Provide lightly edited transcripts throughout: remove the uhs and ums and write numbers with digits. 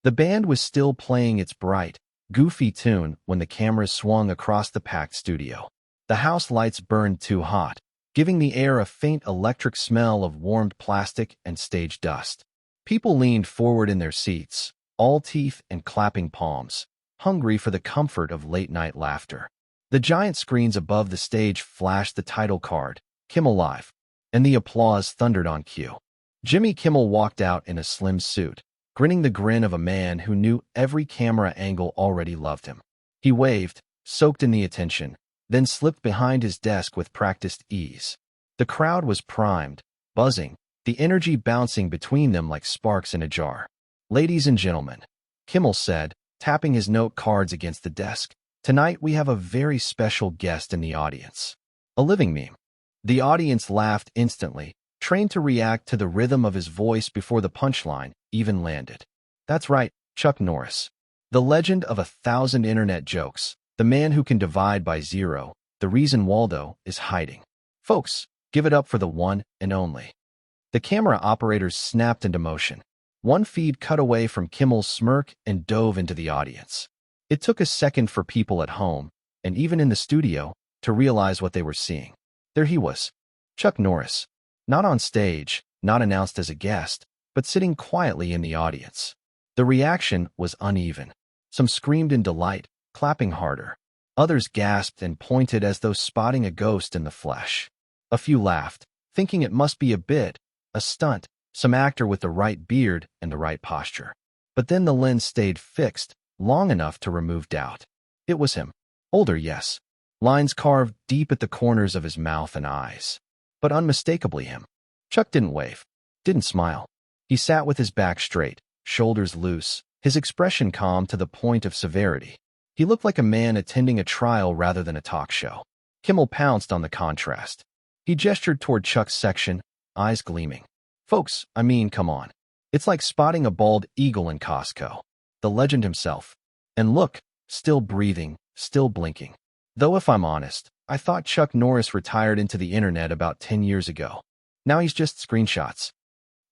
The band was still playing its bright, goofy tune when the cameras swung across the packed studio. The house lights burned too hot, giving the air a faint electric smell of warmed plastic and stage dust. People leaned forward in their seats, all teeth and clapping palms, hungry for the comfort of late-night laughter. The giant screens above the stage flashed the title card, Kimmel Live, and the applause thundered on cue. Jimmy Kimmel walked out in a slim suit, grinning the grin of a man who knew every camera angle already loved him. He waved, soaked in the attention, then slipped behind his desk with practiced ease. The crowd was primed, buzzing, the energy bouncing between them like sparks in a jar. "Ladies and gentlemen," Kimmel said, tapping his note cards against the desk, "tonight we have a very special guest in the audience. A living meme." The audience laughed instantly, trained to react to the rhythm of his voice before the punchline even landed. That's right, Chuck Norris. The legend of 1,000 internet jokes, the man who can divide by zero, the reason Waldo is hiding. Folks, give it up for the one and only. The camera operators snapped into motion. One feed cut away from Kimmel's smirk and dove into the audience. It took a second for people at home, and even in the studio, to realize what they were seeing. There he was, Chuck Norris. Not on stage, not announced as a guest, but sitting quietly in the audience. The reaction was uneven. Some screamed in delight, clapping harder. Others gasped and pointed as though spotting a ghost in the flesh. A few laughed, thinking it must be a bit, a stunt, some actor with the right beard and the right posture. But then the lens stayed fixed, long enough to remove doubt. It was him. Older, yes. Lines carved deep at the corners of his mouth and eyes. But unmistakably him. Chuck didn't wave, didn't smile. He sat with his back straight, shoulders loose, his expression calm to the point of severity. He looked like a man attending a trial rather than a talk show. Kimmel pounced on the contrast. He gestured toward Chuck's section, eyes gleaming. "Folks, I mean, come on. It's like spotting a bald eagle in Costco. The legend himself. And look, still breathing, still blinking. Though if I'm honest, I thought Chuck Norris retired into the internet about 10 years ago. Now he's just screenshots."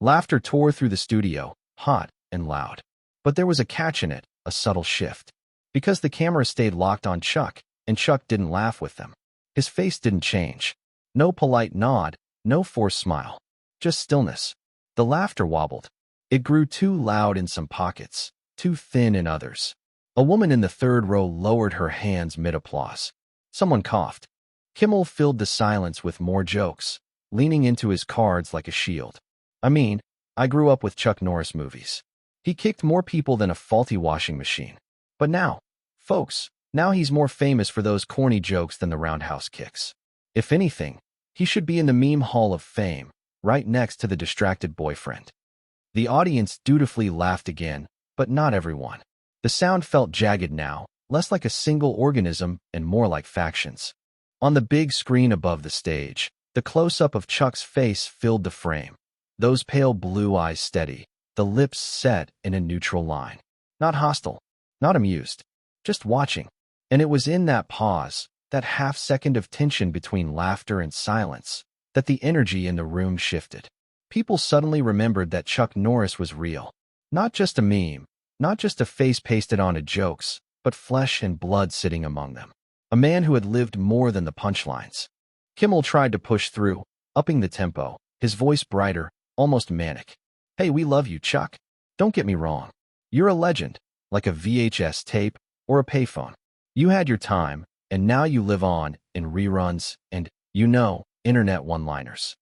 Laughter tore through the studio, hot and loud. But there was a catch in it, a subtle shift. Because the camera stayed locked on Chuck, and Chuck didn't laugh with them. His face didn't change. No polite nod, no forced smile. Just stillness. The laughter wobbled. It grew too loud in some pockets, too thin in others. A woman in the third row lowered her hands mid-applause. Someone coughed. Kimmel filled the silence with more jokes, leaning into his cards like a shield. "I mean, I grew up with Chuck Norris movies. He kicked more people than a faulty washing machine. But now, folks, now he's more famous for those corny jokes than the roundhouse kicks. If anything, he should be in the meme hall of fame, right next to the distracted boyfriend." The audience dutifully laughed again, but not everyone. The sound felt jagged now, less like a single organism and more like factions. On the big screen above the stage, the close-up of Chuck's face filled the frame. Those pale blue eyes steady, the lips set in a neutral line. Not hostile, not amused, just watching. And it was in that pause, that half-second of tension between laughter and silence, that the energy in the room shifted. People suddenly remembered that Chuck Norris was real. Not just a meme, not just a face pasted onto jokes, but flesh and blood sitting among them. A man who had lived more than the punchlines. Kimmel tried to push through, upping the tempo, his voice brighter, almost manic. "Hey, we love you, Chuck. Don't get me wrong. You're a legend, like a VHS tape or a payphone. You had your time, and now you live on in reruns and, internet one-liners."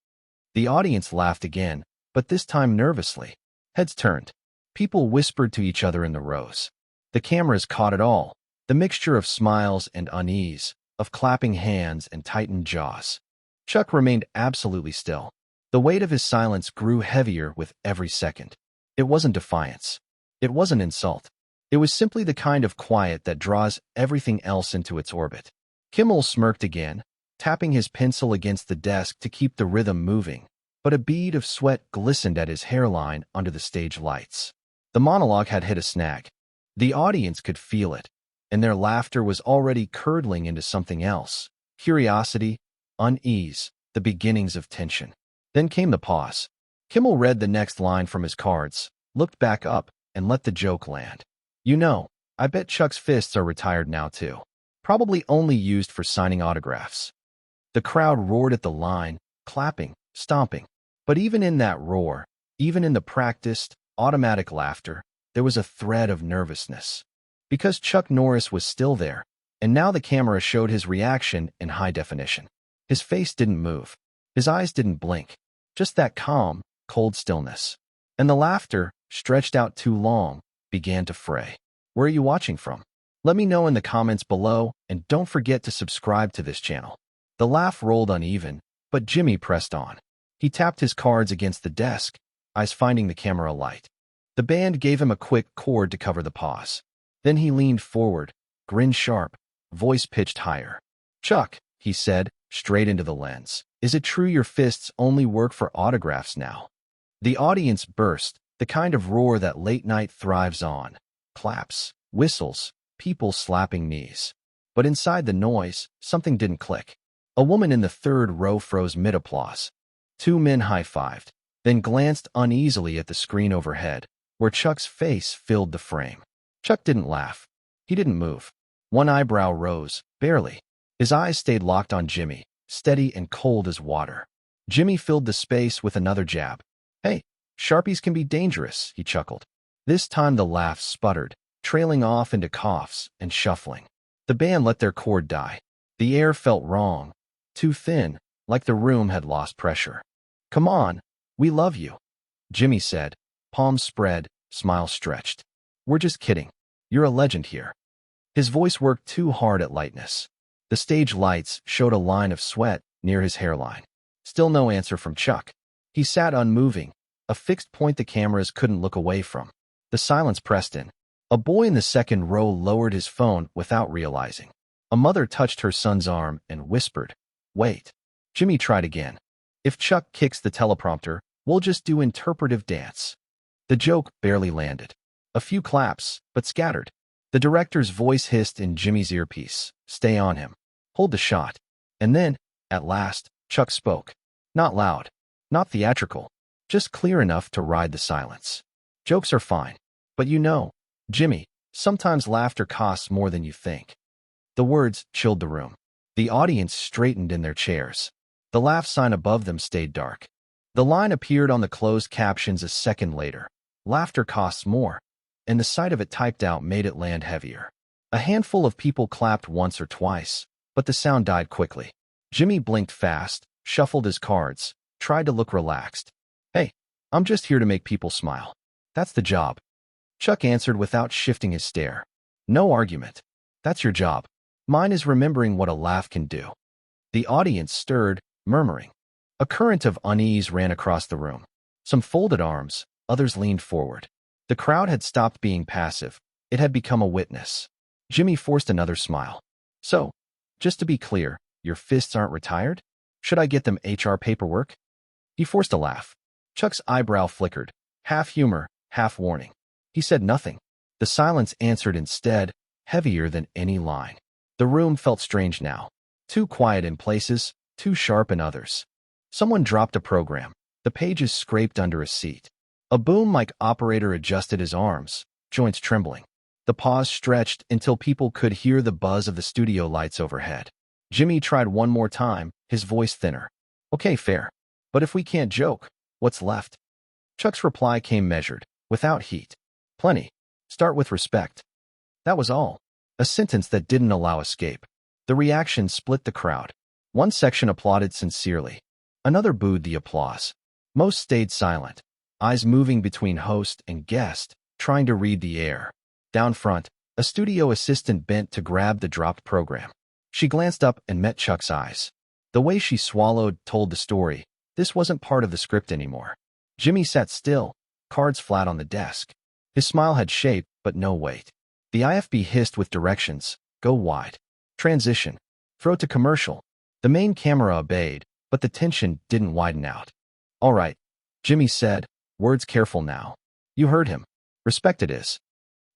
The audience laughed again, but this time nervously. Heads turned. People whispered to each other in the rows. The cameras caught it all, the mixture of smiles and unease, of clapping hands and tightened jaws. Chuck remained absolutely still. The weight of his silence grew heavier with every second. It wasn't defiance. It wasn't insult. It was simply the kind of quiet that draws everything else into its orbit. Kimmel smirked again, tapping his pencil against the desk to keep the rhythm moving, but a bead of sweat glistened at his hairline under the stage lights. The monologue had hit a snag. The audience could feel it, and their laughter was already curdling into something else. Curiosity, unease, the beginnings of tension. Then came the pause. Kimmel read the next line from his cards, looked back up, and let the joke land. You know, I bet Chuck's fists are retired now too. Probably only used for signing autographs. The crowd roared at the line, clapping, stomping. But even in that roar, even in the practiced, automatic laughter, there was a thread of nervousness. Because Chuck Norris was still there, and now the camera showed his reaction in high definition. His face didn't move. His eyes didn't blink. Just that calm, cold stillness. And the laughter, stretched out too long, began to fray. Where are you watching from? Let me know in the comments below, and don't forget to subscribe to this channel. The laugh rolled uneven, but Jimmy pressed on. He tapped his cards against the desk, eyes finding the camera light. The band gave him a quick chord to cover the pause. Then he leaned forward, grinned sharp, voice pitched higher. "Chuck," he said, straight into the lens, "is it true your fists only work for autographs now?" The audience burst, the kind of roar that late night thrives on. Claps, whistles, people slapping knees. But inside the noise, something didn't click. A woman in the third row froze mid-applause. Two men high-fived, then glanced uneasily at the screen overhead, where Chuck's face filled the frame. Chuck didn't laugh. He didn't move. One eyebrow rose, barely. His eyes stayed locked on Jimmy, steady and cold as water. Jimmy filled the space with another jab. "Hey, Sharpies can be dangerous," he chuckled. This time the laugh sputtered, trailing off into coughs and shuffling. The band let their chord die. The air felt wrong, too thin, like the room had lost pressure. "Come on, we love you," Jimmy said, palms spread, smile stretched. "We're just kidding. You're a legend here." His voice worked too hard at lightness. The stage lights showed a line of sweat near his hairline. Still no answer from Chuck. He sat unmoving, a fixed point the cameras couldn't look away from. The silence pressed in. A boy in the second row lowered his phone without realizing. A mother touched her son's arm and whispered, "Wait." Jimmy tried again. "If Chuck kicks the teleprompter, we'll just do interpretive dance." The joke barely landed. A few claps, but scattered. The director's voice hissed in Jimmy's earpiece, "Stay on him. Hold the shot." And then, at last, Chuck spoke. Not loud, not theatrical, just clear enough to ride the silence. "Jokes are fine. But you know, Jimmy, sometimes laughter costs more than you think." The words chilled the room. The audience straightened in their chairs. The laugh sign above them stayed dark. The line appeared on the closed captions a second later. "Laughter costs more," and the sight of it typed out made it land heavier. A handful of people clapped once or twice, but the sound died quickly. Jimmy blinked fast, shuffled his cards, tried to look relaxed. "Hey, I'm just here to make people smile. That's the job." Chuck answered without shifting his stare. "No argument. That's your job. Mine is remembering what a laugh can do." The audience stirred, murmuring. A current of unease ran across the room. Some folded arms, others leaned forward. The crowd had stopped being passive. It had become a witness. Jimmy forced another smile. "So, just to be clear, your fists aren't retired? Should I get them HR paperwork?" He forced a laugh. Chuck's eyebrow flickered, half humor, half warning. He said nothing. The silence answered instead, heavier than any line. The room felt strange now. Too quiet in places, too sharp in others. Someone dropped a program. The pages scraped under a seat. A boom mic operator adjusted his arms, joints trembling. The pause stretched until people could hear the buzz of the studio lights overhead. Jimmy tried one more time, his voice thinner. "Okay, fair. But if we can't joke, what's left?" Chuck's reply came measured, without heat. "Plenty. Start with respect." That was all. A sentence that didn't allow escape. The reaction split the crowd. One section applauded sincerely. Another booed the applause. Most stayed silent, eyes moving between host and guest, trying to read the air. Down front, a studio assistant bent to grab the dropped program. She glanced up and met Chuck's eyes. The way she swallowed told the story. This wasn't part of the script anymore. Jimmy sat still, cards flat on the desk. His smile had shape, but no weight. The IFB hissed with directions. Go wide. Transition. Throw to commercial. The main camera obeyed, but the tension didn't widen out. "All right," Jimmy said, words careful now. "You heard him. Respect it is."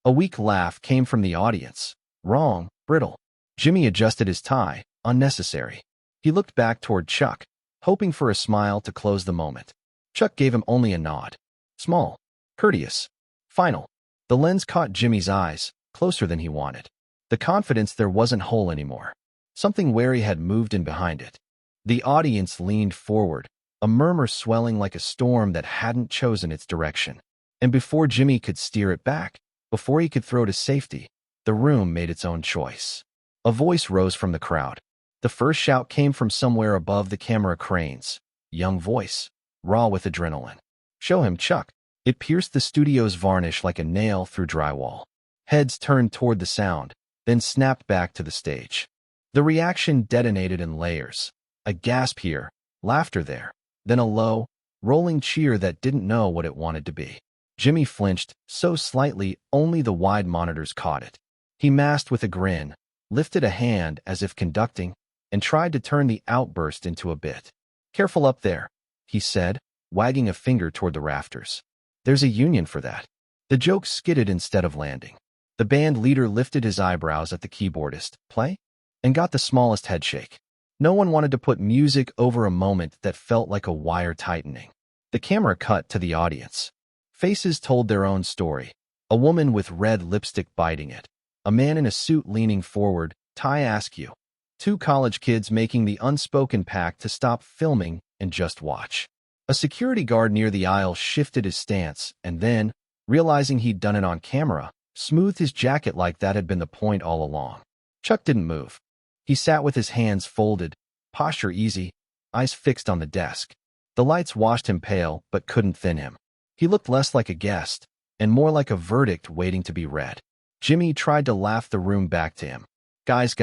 A weak laugh came from the audience. Wrong, brittle. Jimmy adjusted his tie. Unnecessary. He looked back toward Chuck, hoping for a smile to close the moment. Chuck gave him only a nod. Small. Courteous. Final. The lens caught Jimmy's eyes, closer than he wanted. The confidence there wasn't whole anymore. Something wary had moved in behind it. The audience leaned forward, a murmur swelling like a storm that hadn't chosen its direction. And before Jimmy could steer it back, before he could throw to safety, the room made its own choice. A voice rose from the crowd. The first shout came from somewhere above the camera cranes. Young voice, raw with adrenaline. "Show him, Chuck." It pierced the studio's varnish like a nail through drywall. Heads turned toward the sound, then snapped back to the stage. The reaction detonated in layers. A gasp here, laughter there, then a low, rolling cheer that didn't know what it wanted to be. Jimmy flinched, so slightly only the wide monitors caught it. He masked with a grin, lifted a hand as if conducting, and tried to turn the outburst into a bit. "Careful up there," he said, wagging a finger toward the rafters. "There's a union for that." The joke skidded instead of landing. The band leader lifted his eyebrows at the keyboardist, "Play?" and got the smallest headshake. No one wanted to put music over a moment that felt like a wire tightening. The camera cut to the audience. Faces told their own story. A woman with red lipstick biting it. A man in a suit leaning forward, tie askew. Two college kids making the unspoken pact to stop filming and just watch. A security guard near the aisle shifted his stance and then, realizing he'd done it on camera, smoothed his jacket like that had been the point all along. Chuck didn't move. He sat with his hands folded, posture easy, eyes fixed on the desk. The lights washed him pale but couldn't thin him. He looked less like a guest and more like a verdict waiting to be read. Jimmy tried to laugh the room back to him. Guys,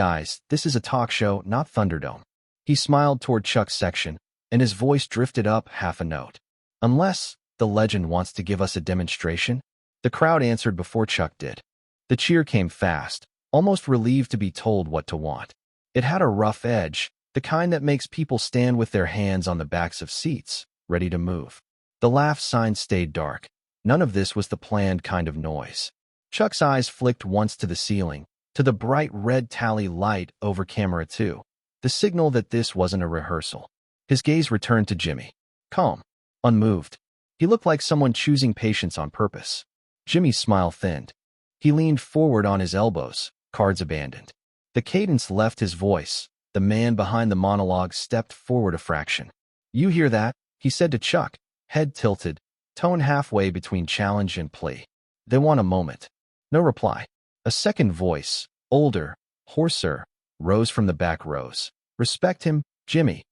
this is a talk show, not Thunderdome." He smiled toward Chuck's section, and his voice drifted up half a note. "Unless the legend wants to give us a demonstration?" The crowd answered before Chuck did. The cheer came fast, almost relieved to be told what to want. It had a rough edge, the kind that makes people stand with their hands on the backs of seats, ready to move. The laugh sign stayed dark. None of this was the planned kind of noise. Chuck's eyes flicked once to the ceiling, to the bright red tally light over camera 2, the signal that this wasn't a rehearsal. His gaze returned to Jimmy. Calm, unmoved. He looked like someone choosing patience on purpose. Jimmy's smile thinned. He leaned forward on his elbows, cards abandoned. The cadence left his voice. The man behind the monologue stepped forward a fraction. "You hear that?" he said to Chuck, head tilted, tone halfway between challenge and plea. "They want a moment." No reply. A second voice, older, hoarser, rose from the back rows. "Respect him, Jimmy."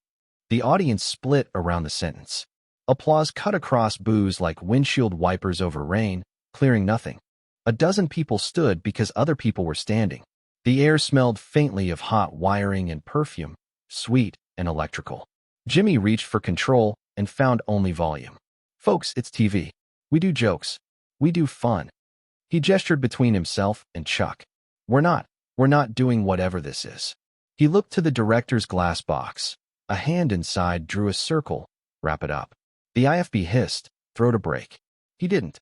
The audience split around the sentence. Applause cut across boos like windshield wipers over rain, clearing nothing. A dozen people stood because other people were standing. The air smelled faintly of hot wiring and perfume, sweet and electrical. Jimmy reached for control and found only volume. "Folks, it's TV. We do jokes. We do fun." He gestured between himself and Chuck. We're not doing whatever this is." He looked to the director's glass box. A hand inside drew a circle. "Wrap it up." The IFB hissed, "Throw to break." He didn't.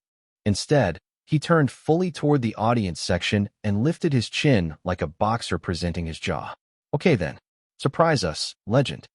Instead, he turned fully toward the audience section and lifted his chin like a boxer presenting his jaw. "Okay then. Surprise us, legend."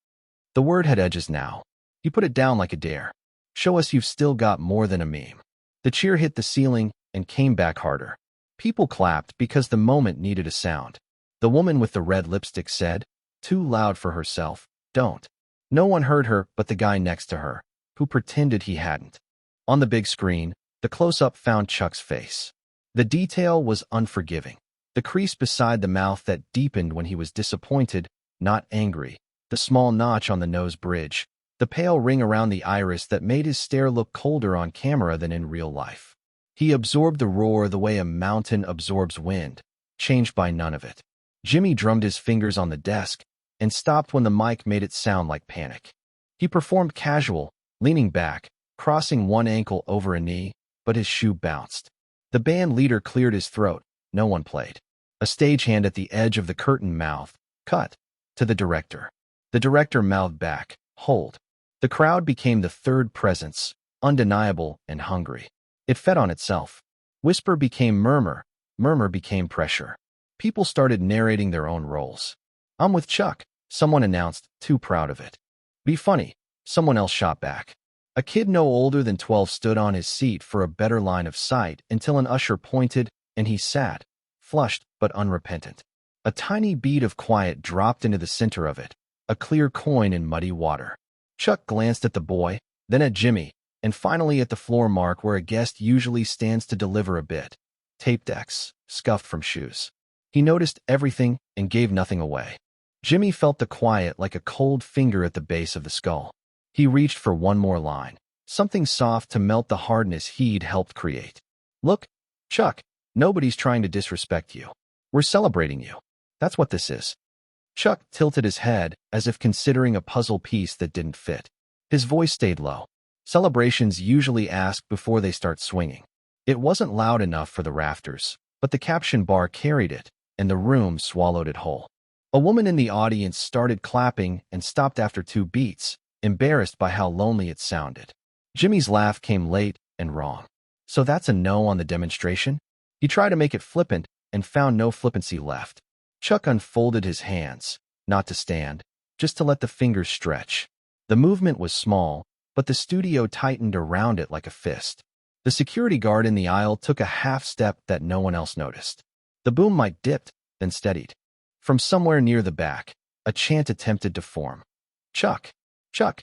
The word had edges now. He put it down like a dare. "Show us you've still got more than a meme." The cheer hit the ceiling and came back harder. People clapped because the moment needed a sound. The woman with the red lipstick said, too loud for herself, "Don't." No one heard her but the guy next to her, who pretended he hadn't. On the big screen, the close-up found Chuck's face. The detail was unforgiving. The crease beside the mouth that deepened when he was disappointed, not angry, the small notch on the nose bridge, the pale ring around the iris that made his stare look colder on camera than in real life. He absorbed the roar the way a mountain absorbs wind, changed by none of it. Jimmy drummed his fingers on the desk and stopped when the mic made it sound like panic. He performed casual, leaning back, crossing one ankle over a knee, but his shoe bounced. The band leader cleared his throat. No one played. A stagehand at the edge of the curtain mouthed, "Cut," to the director. The director mouthed back, "Hold." The crowd became the third presence, undeniable and hungry. It fed on itself. Whisper became murmur, murmur became pressure. People started narrating their own roles. "I'm with Chuck," someone announced, too proud of it. "Be funny," someone else shot back. A kid no older than 12 stood on his seat for a better line of sight until an usher pointed, and he sat, flushed but unrepentant. A tiny bead of quiet dropped into the center of it, a clear coin in muddy water. Chuck glanced at the boy, then at Jimmy, and finally at the floor mark where a guest usually stands to deliver a bit. Tape decks, scuffed from shoes. He noticed everything and gave nothing away. Jimmy felt the quiet like a cold finger at the base of the skull. He reached for one more line, something soft to melt the hardness he'd helped create. Look, Chuck, nobody's trying to disrespect you. We're celebrating you. That's what this is. Chuck tilted his head as if considering a puzzle piece that didn't fit. His voice stayed low. Celebrations usually ask before they start swinging. It wasn't loud enough for the rafters, but the caption bar carried it, and the room swallowed it whole. A woman in the audience started clapping and stopped after 2 beats, embarrassed by how lonely it sounded. Jimmy's laugh came late and wrong. So that's a no on the demonstration? He tried to make it flippant and found no flippancy left. Chuck unfolded his hands, not to stand, just to let the fingers stretch. The movement was small, but the studio tightened around it like a fist. The security guard in the aisle took a half step that no one else noticed. The boom mic dipped, then steadied. From somewhere near the back, a chant attempted to form. Chuck, Chuck,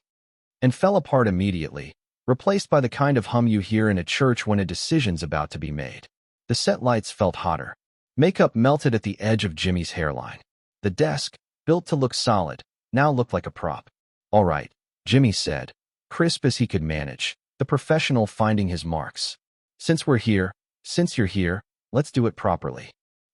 and fell apart immediately, replaced by the kind of hum you hear in a church when a decision's about to be made. The set lights felt hotter. Makeup melted at the edge of Jimmy's hairline. The desk, built to look solid, now looked like a prop. All right, Jimmy said, crisp as he could manage, the professional finding his marks. Since you're here, let's do it properly.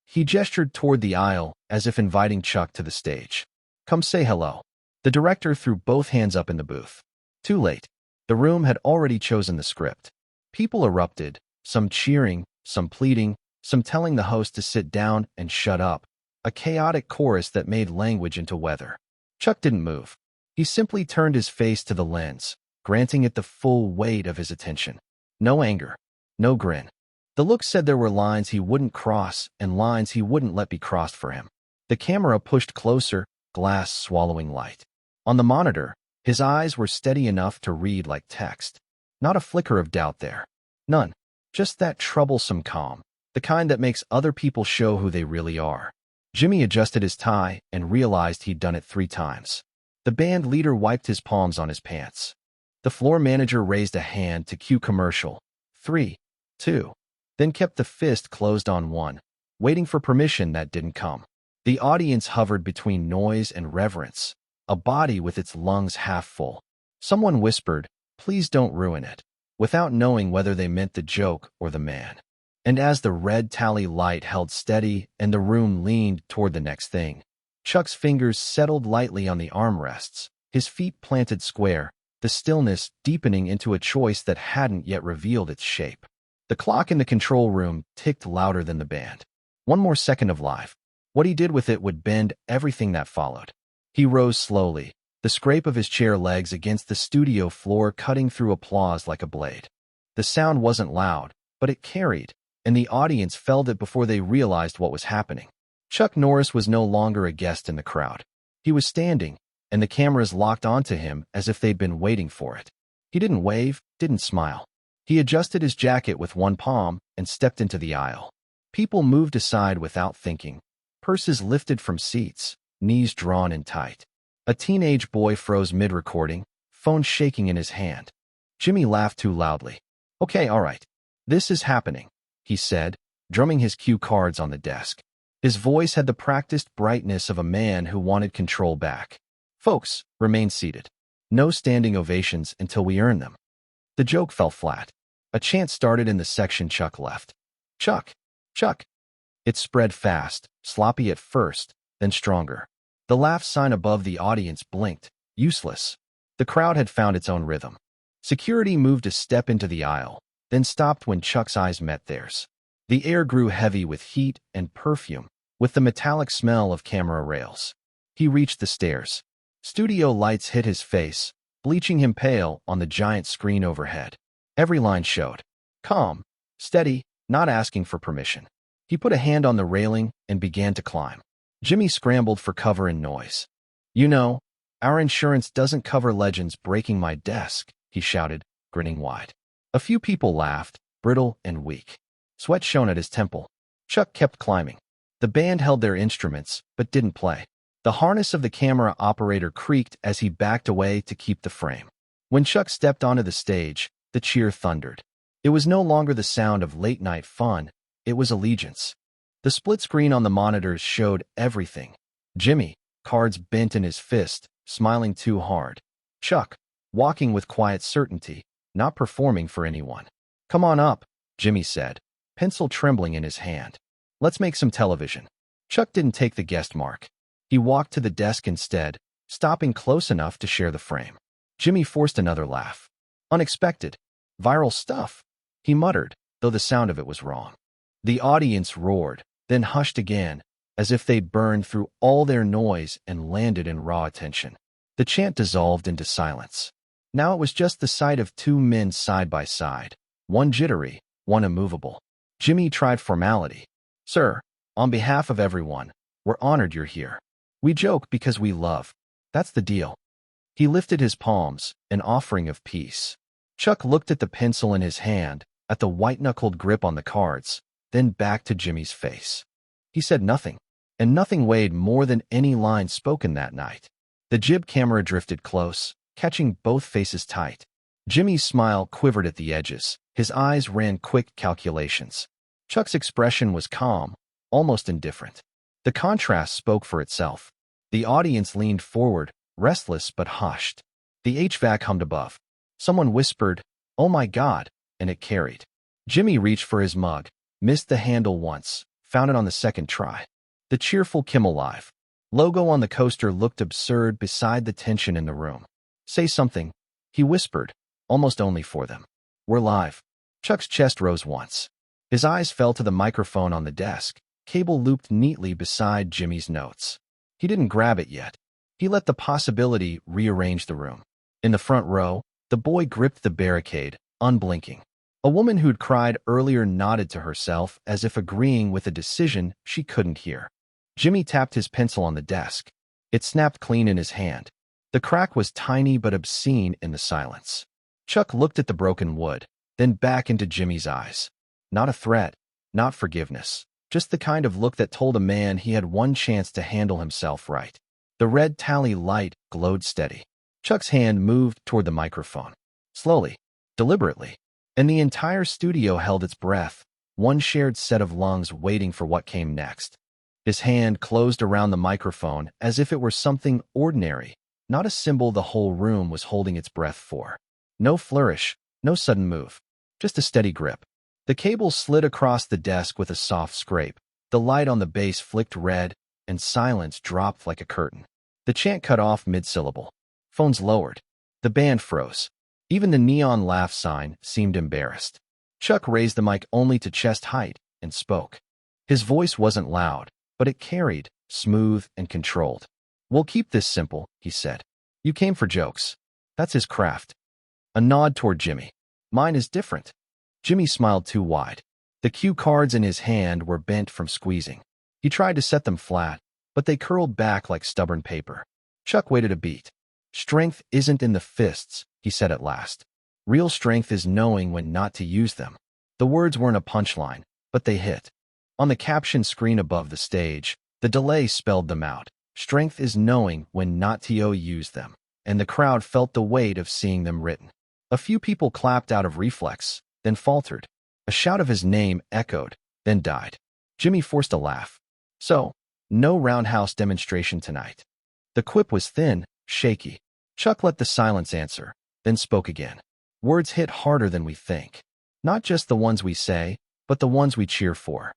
He gestured toward the aisle as if inviting Chuck to the stage. Come say hello. The director threw both hands up in the booth. Too late. The room had already chosen the script. People erupted, some cheering, some pleading, some telling the host to sit down and shut up, a chaotic chorus that made language into weather. Chuck didn't move. He simply turned his face to the lens, granting it the full weight of his attention. No anger, no grin. The look said there were lines he wouldn't cross and lines he wouldn't let be crossed for him. The camera pushed closer, glass swallowing light. On the monitor, his eyes were steady enough to read like text. Not a flicker of doubt there. None. Just that troublesome calm, the kind that makes other people show who they really are. Jimmy adjusted his tie and realized he'd done it 3 times. The band leader wiped his palms on his pants. The floor manager raised a hand to cue commercial. 3, 2, then kept the fist closed on 1, waiting for permission that didn't come. The audience hovered between noise and reverence, a body with its lungs half full. Someone whispered, "Please don't ruin it," without knowing whether they meant the joke or the man. And as the red tally light held steady and the room leaned toward the next thing, Chuck's fingers settled lightly on the armrests, his feet planted square, the stillness deepening into a choice that hadn't yet revealed its shape. The clock in the control room ticked louder than the band. 1 more second of live. What he did with it would bend everything that followed. He rose slowly, the scrape of his chair legs against the studio floor cutting through applause like a blade. The sound wasn't loud, but it carried, and the audience felt it before they realized what was happening. Chuck Norris was no longer a guest in the crowd. He was standing, and the cameras locked onto him as if they'd been waiting for it. He didn't wave, didn't smile. He adjusted his jacket with one palm and stepped into the aisle. People moved aside without thinking. Purses lifted from seats, knees drawn in tight. A teenage boy froze mid-recording, phone shaking in his hand. Jimmy laughed too loudly. "Okay, all right. This is happening," he said, drumming his cue cards on the desk. His voice had the practiced brightness of a man who wanted control back. "Folks, remain seated. No standing ovations until we earn them." The joke fell flat. A chant started in the section Chuck left. "Chuck! Chuck!" It spread fast, sloppy at first, then stronger. The laugh sign above the audience blinked, useless. The crowd had found its own rhythm. Security moved a step into the aisle, then stopped when Chuck's eyes met theirs. The air grew heavy with heat and perfume, with the metallic smell of camera rails. He reached the stairs. Studio lights hit his face, bleaching him pale on the giant screen overhead. Every line showed. Calm, steady, not asking for permission. He put a hand on the railing and began to climb. Jimmy scrambled for cover and noise. "You know, our insurance doesn't cover legends breaking my desk," he shouted, grinning wide. A few people laughed, brittle and weak. Sweat shone at his temple. Chuck kept climbing. The band held their instruments, but didn't play. The harness of the camera operator creaked as he backed away to keep the frame. When Chuck stepped onto the stage, the cheer thundered. It was no longer the sound of late-night fun, it was allegiance. The split screen on the monitors showed everything. Jimmy, cards bent in his fist, smiling too hard. Chuck, walking with quiet certainty, not performing for anyone. "Come on up," Jimmy said, pencil trembling in his hand. "Let's make some television." Chuck didn't take the guest mark. He walked to the desk instead, stopping close enough to share the frame. Jimmy forced another laugh. "Unexpected. Viral stuff," he muttered, though the sound of it was wrong. The audience roared, then hushed again, as if they'd burned through all their noise and landed in raw attention. The chant dissolved into silence. Now it was just the sight of two men side by side, one jittery, one immovable. Jimmy tried formality. "Sir, on behalf of everyone, we're honored you're here. We joke because we love. That's the deal." He lifted his palms, an offering of peace. Chuck looked at the pencil in his hand, at the white-knuckled grip on the cards, then back to Jimmy's face. He said nothing, and nothing weighed more than any line spoken that night. The jib camera drifted close, catching both faces tight. Jimmy's smile quivered at the edges. His eyes ran quick calculations. Chuck's expression was calm, almost indifferent. The contrast spoke for itself. The audience leaned forward, restless but hushed. The HVAC hummed above. Someone whispered, "Oh my God," and it carried. Jimmy reached for his mug, missed the handle once, found it on the second try. The cheerful Kimmel Live logo on the coaster looked absurd beside the tension in the room. "Say something," he whispered, almost only for them. "We're live." Chuck's chest rose once. His eyes fell to the microphone on the desk, cable looped neatly beside Jimmy's notes. He didn't grab it yet. He let the possibility rearrange the room. In the front row, the boy gripped the barricade, unblinking. A woman who'd cried earlier nodded to herself as if agreeing with a decision she couldn't hear. Jimmy tapped his pencil on the desk. It snapped clean in his hand. The crack was tiny but obscene in the silence. Chuck looked at the broken wood, then back into Jimmy's eyes. Not a threat, not forgiveness, just the kind of look that told a man he had one chance to handle himself right. The red tally light glowed steady. Chuck's hand moved toward the microphone. Slowly, deliberately, and the entire studio held its breath, one shared set of lungs waiting for what came next. His hand closed around the microphone as if it were something ordinary, not a symbol the whole room was holding its breath for. No flourish, no sudden move, just a steady grip. The cable slid across the desk with a soft scrape. The light on the base flicked red, and silence dropped like a curtain. The chant cut off mid-syllable. Phones lowered. The band froze. Even the neon laugh sign seemed embarrassed. Chuck raised the mic only to chest height and spoke. His voice wasn't loud, but it carried, smooth and controlled. "We'll keep this simple," he said. "You came for jokes. That's his craft." A nod toward Jimmy. "Mine is different." Jimmy smiled too wide. The cue cards in his hand were bent from squeezing. He tried to set them flat, but they curled back like stubborn paper. Chuck waited a beat. "Strength isn't in the fists," he said at last. "Real strength is knowing when not to use them." The words weren't a punchline, but they hit. On the caption screen above the stage, the delay spelled them out. Strength is knowing when not to use them, and the crowd felt the weight of seeing them written. A few people clapped out of reflex, then faltered. A shout of his name echoed, then died. Jimmy forced a laugh. "So, no roundhouse demonstration tonight." The quip was thin, shaky. Chuck let the silence answer, then spoke again. "Words hit harder than we think. Not just the ones we say, but the ones we cheer for."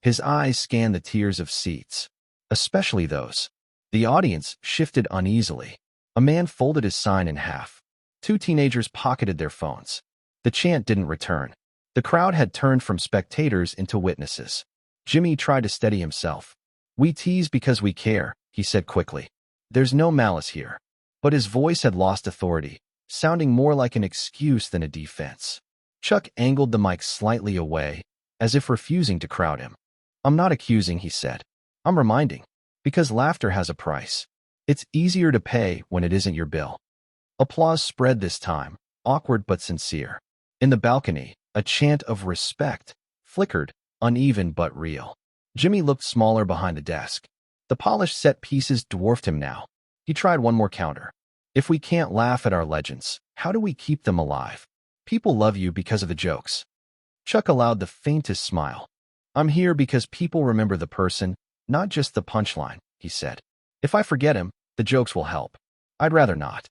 His eyes scanned the tiers of seats, especially those. The audience shifted uneasily. A man folded his sign in half. Two teenagers pocketed their phones. The chant didn't return. The crowd had turned from spectators into witnesses. Jimmy tried to steady himself. "We tease because we care," he said quickly. "There's no malice here." But his voice had lost authority, sounding more like an excuse than a defense. Chuck angled the mic slightly away, as if refusing to crowd him. "I'm not accusing," he said. "I'm reminding. Because laughter has a price. It's easier to pay when it isn't your bill." Applause spread this time, awkward but sincere. In the balcony, a chant of respect flickered, uneven but real. Jimmy looked smaller behind the desk. The polished set pieces dwarfed him now. He tried one more counter. If we can't laugh at our legends, how do we keep them alive? People love you because of the jokes. Chuck allowed the faintest smile. I'm here because people remember the person, not just the punchline, he said. If I forget him, the jokes will help. I'd rather not.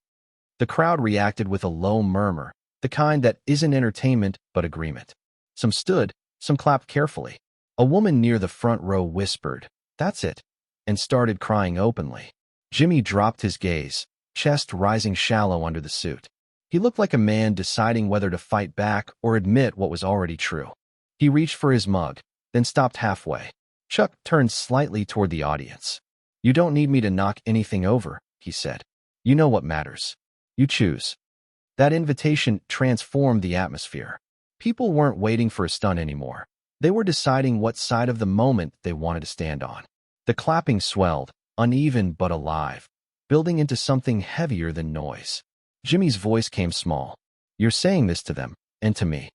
The crowd reacted with a low murmur, the kind that isn't entertainment but agreement. Some stood, some clapped carefully. A woman near the front row whispered, "That's it," and started crying openly. Jimmy dropped his gaze, chest rising shallow under the suit. He looked like a man deciding whether to fight back or admit what was already true. He reached for his mug, then stopped halfway. Chuck turned slightly toward the audience. You don't need me to knock anything over, he said. You know what matters. You choose. That invitation transformed the atmosphere. People weren't waiting for a stunt anymore. They were deciding what side of the moment they wanted to stand on. The clapping swelled, uneven but alive, building into something heavier than noise. Jimmy's voice came small. You're saying this to them, and to me.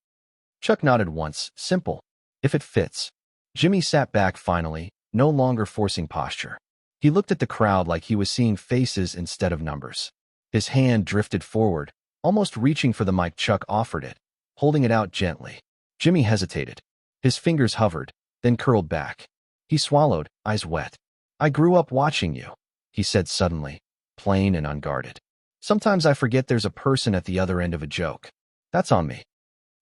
Chuck nodded once, simple. If it fits. Jimmy sat back finally, no longer forcing posture. He looked at the crowd like he was seeing faces instead of numbers. His hand drifted forward, almost reaching for the mic. Chuck offered it, holding it out gently. Jimmy hesitated. His fingers hovered, then curled back. He swallowed, eyes wet. I grew up watching you, he said suddenly, plain and unguarded. Sometimes I forget there's a person at the other end of a joke. That's on me.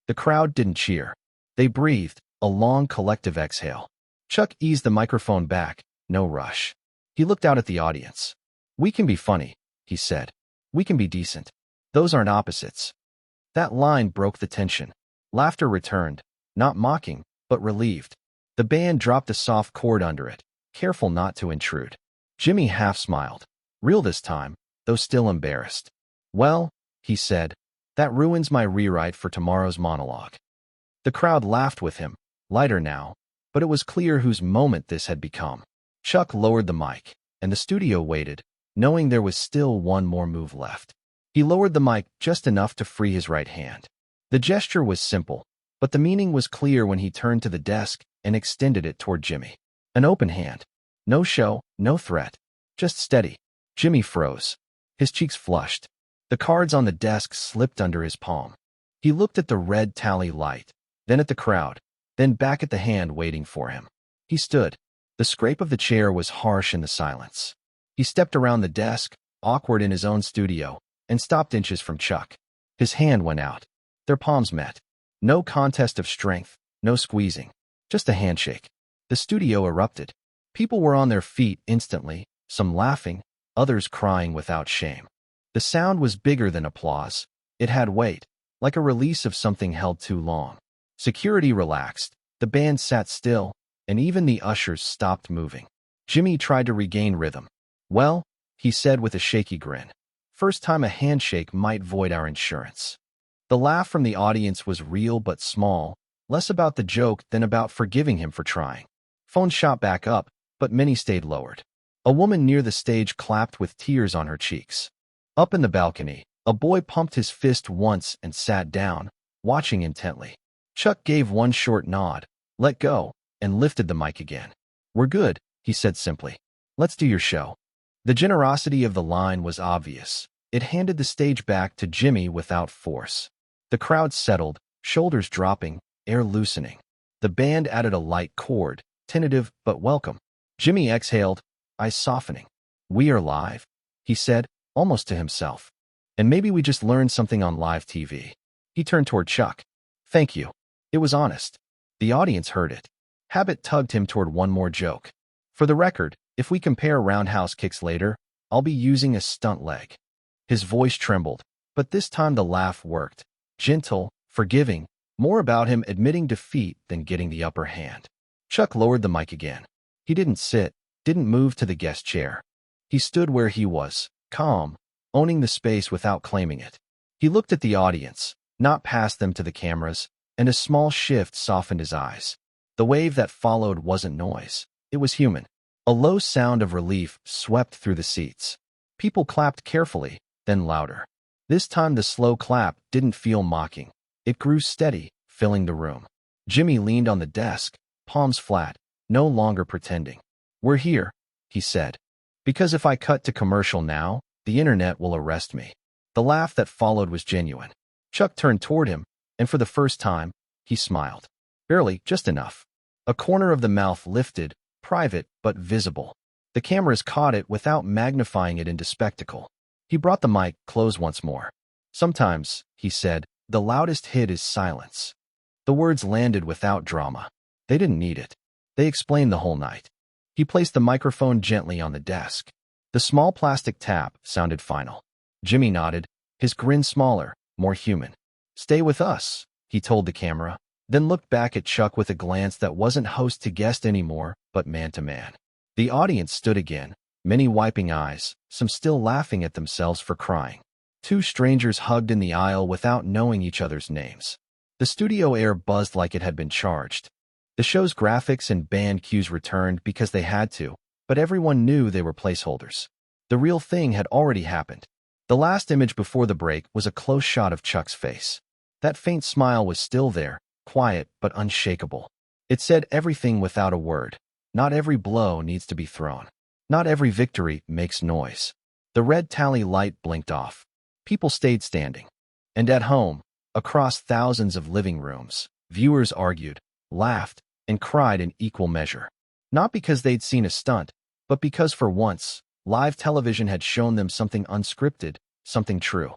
The crowd didn't cheer. They breathed, a long collective exhale. Chuck eased the microphone back, no rush. He looked out at the audience. We can be funny, he said. We can be decent. Those aren't opposites. That line broke the tension. Laughter returned, not mocking, but relieved. The band dropped a soft chord under it, careful not to intrude. Jimmy half smiled. Real this time, though still embarrassed. Well, he said, that ruins my rewrite for tomorrow's monologue. The crowd laughed with him, lighter now, but it was clear whose moment this had become. Chuck lowered the mic, and the studio waited, knowing there was still one more move left. He lowered the mic just enough to free his right hand. The gesture was simple, but the meaning was clear when he turned to the desk and extended it toward Jimmy. An open hand. No show, no threat. Just steady. Jimmy froze. His cheeks flushed. The cards on the desk slipped under his palm. He looked at the red tally light, then at the crowd, then back at the hand waiting for him. He stood. The scrape of the chair was harsh in the silence. He stepped around the desk, awkward in his own studio, and stopped inches from Chuck. His hand went out. Their palms met. No contest of strength, no squeezing, just a handshake. The studio erupted. People were on their feet instantly, some laughing, others crying without shame. The sound was bigger than applause. It had weight, like a release of something held too long. Security relaxed. The band sat still, and even the ushers stopped moving. Jimmy tried to regain rhythm. Well, he said with a shaky grin. First time a handshake might void our insurance. The laugh from the audience was real but small, less about the joke than about forgiving him for trying. Phone shot back up, but many stayed lowered. A woman near the stage clapped with tears on her cheeks. Up in the balcony, a boy pumped his fist once and sat down, watching intently. Chuck gave one short nod, let go, and lifted the mic again. We're good, he said simply. Let's do your show. The generosity of the line was obvious. It handed the stage back to Jimmy without force. The crowd settled, shoulders dropping, air loosening. The band added a light chord, tentative but welcome. Jimmy exhaled, eyes softening. We are live, he said, almost to himself. And maybe we just learned something on live TV. He turned toward Chuck. Thank you. It was honest. The audience heard it. Habit tugged him toward one more joke. For the record, if we compare roundhouse kicks later, I'll be using a stunt leg. His voice trembled, but this time the laugh worked. Gentle, forgiving, more about him admitting defeat than getting the upper hand. Chuck lowered the mic again. He didn't sit, didn't move to the guest chair. He stood where he was, calm, owning the space without claiming it. He looked at the audience, not past them to the cameras, and a small shift softened his eyes. The wave that followed wasn't noise. It was human. A low sound of relief swept through the seats. People clapped carefully, then louder. This time the slow clap didn't feel mocking. It grew steady, filling the room. Jimmy leaned on the desk, palms flat, no longer pretending. "We're here," he said. "Because if I cut to commercial now, the internet will arrest me." The laugh that followed was genuine. Chuck turned toward him, and for the first time, he smiled. Barely, just enough. A corner of the mouth lifted, private but visible. The cameras caught it without magnifying it into spectacle. He brought the mic close once more. "Sometimes," he said, "the loudest hit is silence." The words landed without drama. They didn't need it. They explained the whole night. He placed the microphone gently on the desk. The small plastic tap sounded final. Jimmy nodded, his grin smaller, more human. "Stay with us," he told the camera, then looked back at Chuck with a glance that wasn't host to guest anymore, but man to man. The audience stood again, many wiping eyes, some still laughing at themselves for crying. Two strangers hugged in the aisle without knowing each other's names. The studio air buzzed like it had been charged. The show's graphics and band cues returned because they had to, but everyone knew they were placeholders. The real thing had already happened. The last image before the break was a close shot of Chuck's face. That faint smile was still there, quiet but unshakable. It said everything without a word. Not every blow needs to be thrown. Not every victory makes noise. The red tally light blinked off. People stayed standing. And at home, across thousands of living rooms, viewers argued, laughed, and cried in equal measure. Not because they'd seen a stunt, but because for once, live television had shown them something unscripted, something true.